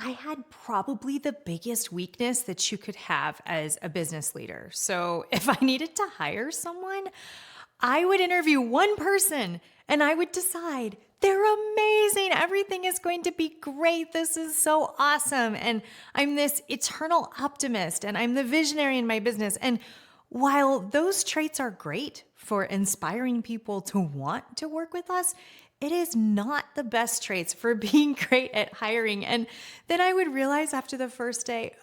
I had probably the biggest weakness that you could have as a business leader. So, if I needed to hire someone, I would interview one person and I would decide they're amazing. Everything is going to be great. This is so awesome. And I'm this eternal optimist and I'm the visionary in my business. And while those traits are great for inspiring people to want to work with us, it is not the best traits for being great at hiring. And then I would realize after the first day,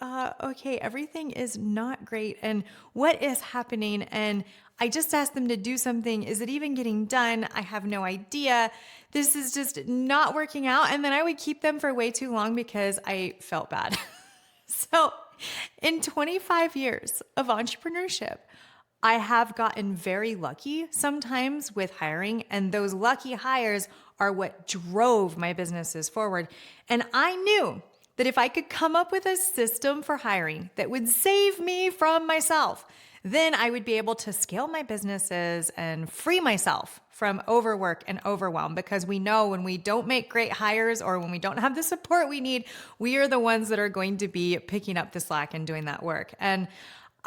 okay, everything is not great. And what is happening? And I just asked them to do something. Is it even getting done? I have no idea. This is just not working out. And then I would keep them for way too long because I felt bad. So, in 25 years of entrepreneurship, I have gotten very lucky sometimes with hiring, and those lucky hires are what drove my businesses forward. And I knew that if I could come up with a system for hiring that would save me from myself, then I would be able to scale my businesses and free myself from overwork and overwhelm, because we know when we don't make great hires or when we don't have the support we need, we are the ones that are going to be picking up the slack and doing that work. And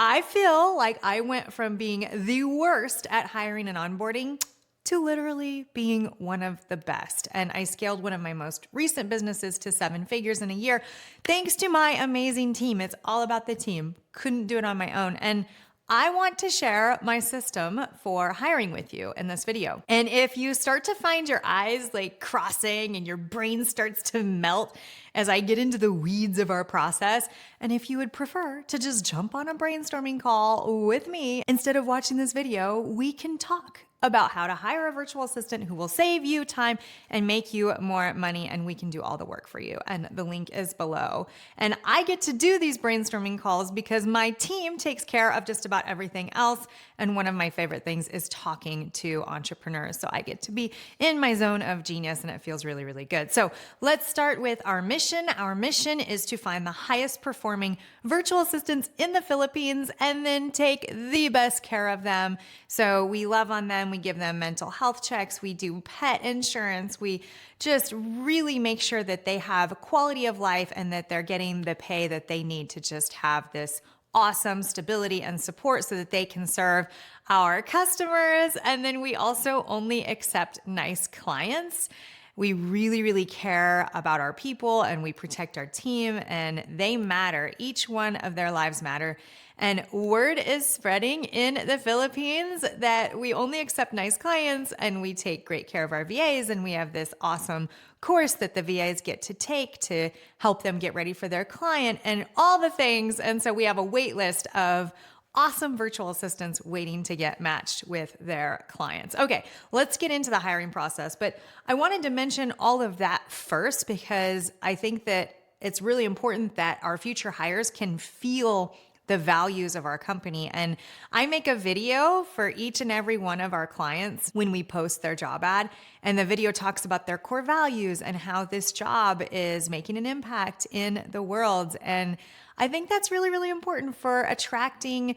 I feel like I went from being the worst at hiring and onboarding to literally being one of the best. And I scaled one of my most recent businesses to 7 figures in a year, thanks to my amazing team. It's all about the team. Couldn't do it on my own. And I want to share my system for hiring with you in this video. And if you start to find your eyes like crossing and your brain starts to melt as I get into the weeds of our process, and if you would prefer to just jump on a brainstorming call with me instead of watching this video, we can talk about how to hire a virtual assistant who will save you time and make you more money, and we can do all the work for you. And the link is below. And I get to do these brainstorming calls because my team takes care of just about everything else. And one of my favorite things is talking to entrepreneurs. So I get to be in my zone of genius, and it feels really, really good. So let's start with our mission. Our mission is to find the highest performing virtual assistants in the Philippines and then take the best care of them. So we love on them. We give them mental health checks. We do pet insurance. We just really make sure that they have quality of life and that they're getting the pay that they need to just have this awesome stability and support so that they can serve our customers. And then we also only accept nice clients. We really, really care about our people and we protect our team, and they matter. Each one of their lives matter. And word is spreading in the Philippines that we only accept nice clients and we take great care of our VAs. And we have this awesome course that the VAs get to take to help them get ready for their client and all the things. And so we have a wait list of awesome virtual assistants waiting to get matched with their clients. Okay, let's get into the hiring process. But I wanted to mention all of that first because I think that it's really important that our future hires can feel the values of our company. And I make a video for each and every one of our clients when we post their job ad. And the video talks about their core values and how this job is making an impact in the world. And I think that's really, really important for attracting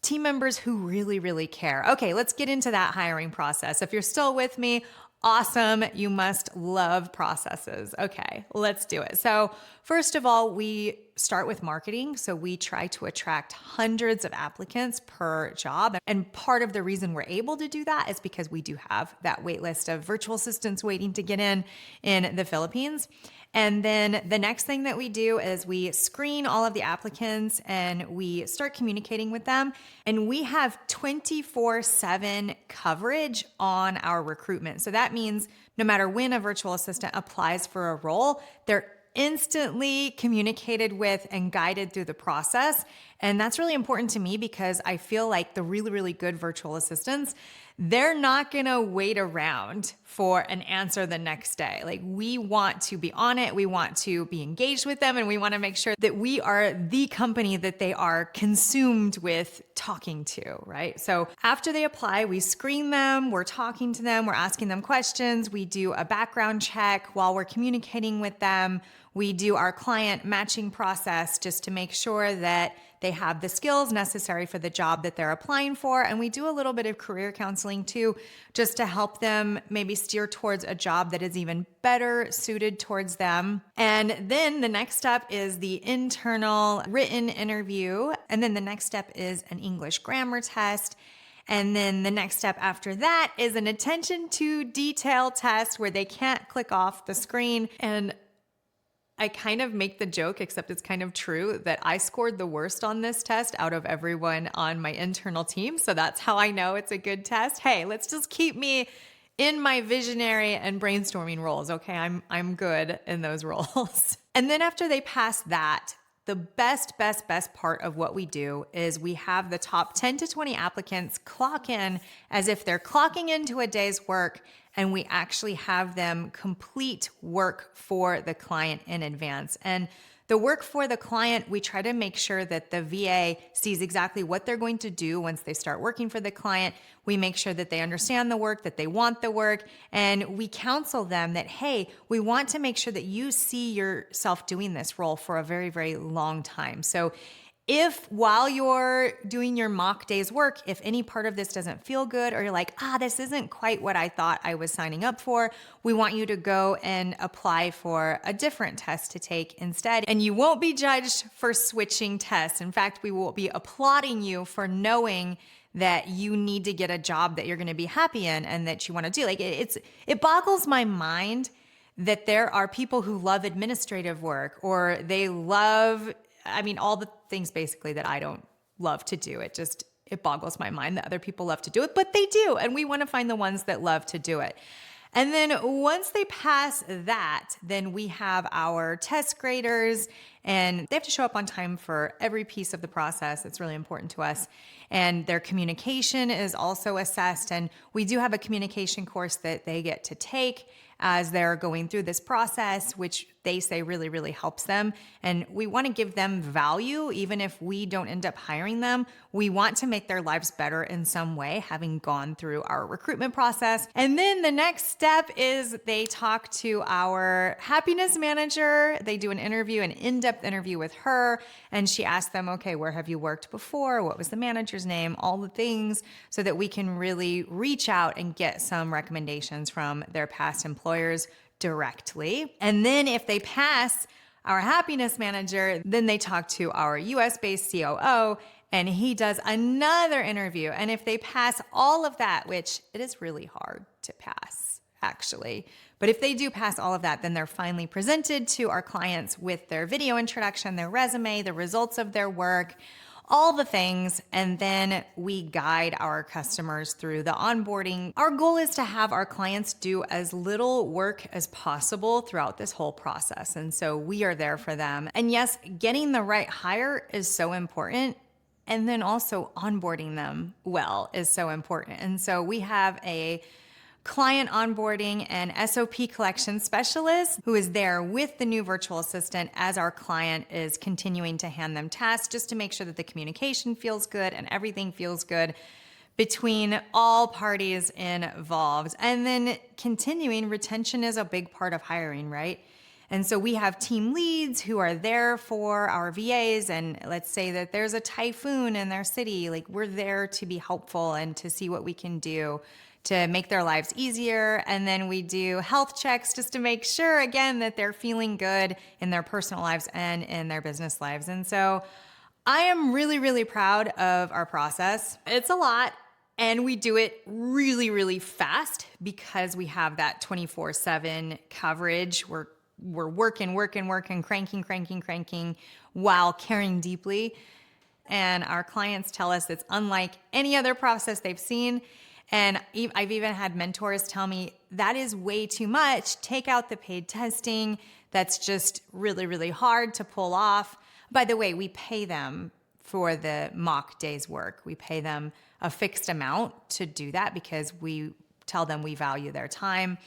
team members who really, really care. Okay, let's get into that hiring process. If you're still with me, awesome. You must love processes. Okay, let's do it. So first of all, we start with marketing. So we try to attract hundreds of applicants per job. And part of the reason we're able to do that is because we do have that wait list of virtual assistants waiting to get in the Philippines. And then the next thing that we do is we screen all of the applicants and we start communicating with them. And we have 24/7 coverage on our recruitment. So that means no matter when a virtual assistant applies for a role, they're instantly communicated with and guided through the process. And that's really important to me because I feel like the really, really good virtual assistants, they're not gonna wait around for an answer the next day. Like, we want to be on it, we want to be engaged with them, and we wanna make sure that we are the company that they are consumed with talking to, right? So after they apply, we screen them, we're talking to them, we're asking them questions, we do a background check while we're communicating with them. We do our client matching process just to make sure that they have the skills necessary for the job that they're applying for. And we do a little bit of career counseling too, just to help them maybe steer towards a job that is even better suited towards them. And then the next step is the internal written interview. And then the next step is an English grammar test. And then the next step after that is an attention to detail test where they can't click off the screen. And I kind of make the joke, except it's kind of true, that I scored the worst on this test out of everyone on my internal team. So that's how I know it's a good test. Hey, let's just keep me in my visionary and brainstorming roles. Okay, I'm good in those roles. And then after they pass that, the best part of what we do is we have the top 10 to 20 applicants clock in as if they're clocking into a day's work, and we actually have them complete work for the client in advance. And the work for the client, we try to make sure that the VA sees exactly what they're going to do once they start working for the client. We make sure that they understand the work, that they want the work, and we counsel them that, hey, we want to make sure that you see yourself doing this role for a very, very long time. So if while you're doing your mock day's work, if any part of this doesn't feel good, or you're like, this isn't quite what I thought I was signing up for, we want you to go and apply for a different test to take instead. And you won't be judged for switching tests. In fact, we will be applauding you for knowing that you need to get a job that you're going to be happy in and that you want to do. Like it boggles my mind that there are people who love administrative work, or they love, all the things basically that I don't love to do. It boggles my mind that other people love to do it, but they do. And we want to find the ones that love to do it. And then once they pass that, then we have our test graders, and they have to show up on time for every piece of the process. It's really important to us. And their communication is also assessed. And we do have a communication course that they get to take as they're going through this process, which they say really, really helps them. And we want to give them value, even if we don't end up hiring them. We want to make their lives better in some way, having gone through our recruitment process. And then the next step is they talk to our happiness manager. They do an in-depth interview with her, and she asks them, okay, where have you worked before? What was the manager's name? All the things, so that we can really reach out and get some recommendations from their past employers directly. And then if they pass our happiness manager, then they talk to our US-based COO, and he does another interview. And if they pass all of that, which it is really hard to pass, actually, but if they do pass all of that, then they're finally presented to our clients with their video introduction, their resume, the results of their work, all the things, and then we guide our customers through the onboarding. Our goal is to have our clients do as little work as possible throughout this whole process, and so we are there for them. And yes, getting the right hire is so important, and then also onboarding them well is so important. And so we have a client onboarding and SOP collection specialist who is there with the new virtual assistant as our client is continuing to hand them tasks, just to make sure that the communication feels good and everything feels good between all parties involved. And then continuing, retention is a big part of hiring, right? And so we have team leads who are there for our VAs, and let's say that there's a typhoon in their city, like we're there to be helpful and to see what we can do to make their lives easier. And then we do health checks just to make sure, again, that they're feeling good in their personal lives and in their business lives. And so I am really, really proud of our process. It's a lot, and we do it really, really fast because we have that 24/7 coverage. We're working, cranking while caring deeply. And our clients tell us it's unlike any other process they've seen. And I've even had mentors tell me, that is way too much. Take out the paid testing. That's just really, really hard to pull off. By the way, we pay them for the mock day's work. We pay them a fixed amount to do that because we tell them we value their time.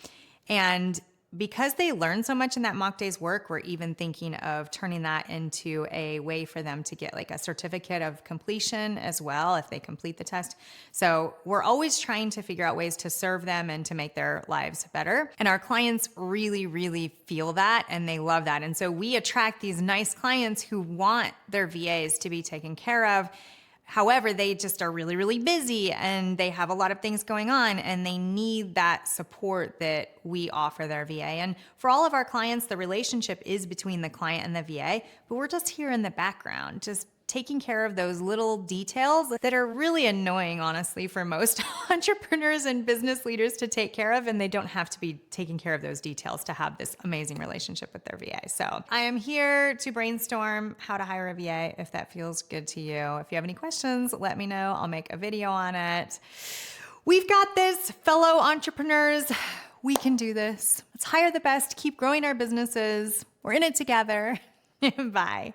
And because they learn so much in that mock day's work, we're even thinking of turning that into a way for them to get like a certificate of completion as well if they complete the test. So we're always trying to figure out ways to serve them and to make their lives better. And our clients really, really feel that and they love that. And so we attract these nice clients who want their VAs to be taken care of. However, they just are really, really busy and they have a lot of things going on and they need that support that we offer their VA. And for all of our clients, the relationship is between the client and the VA, but we're just here in the background, just taking care of those little details that are really annoying, honestly, for most entrepreneurs and business leaders to take care of, and they don't have to be taking care of those details to have this amazing relationship with their VA. So I am here to brainstorm how to hire a VA if that feels good to you. If you have any questions, let me know. I'll make a video on it. We've got this, fellow entrepreneurs. We can do this. Let's hire the best, keep growing our businesses. We're in it together. Bye.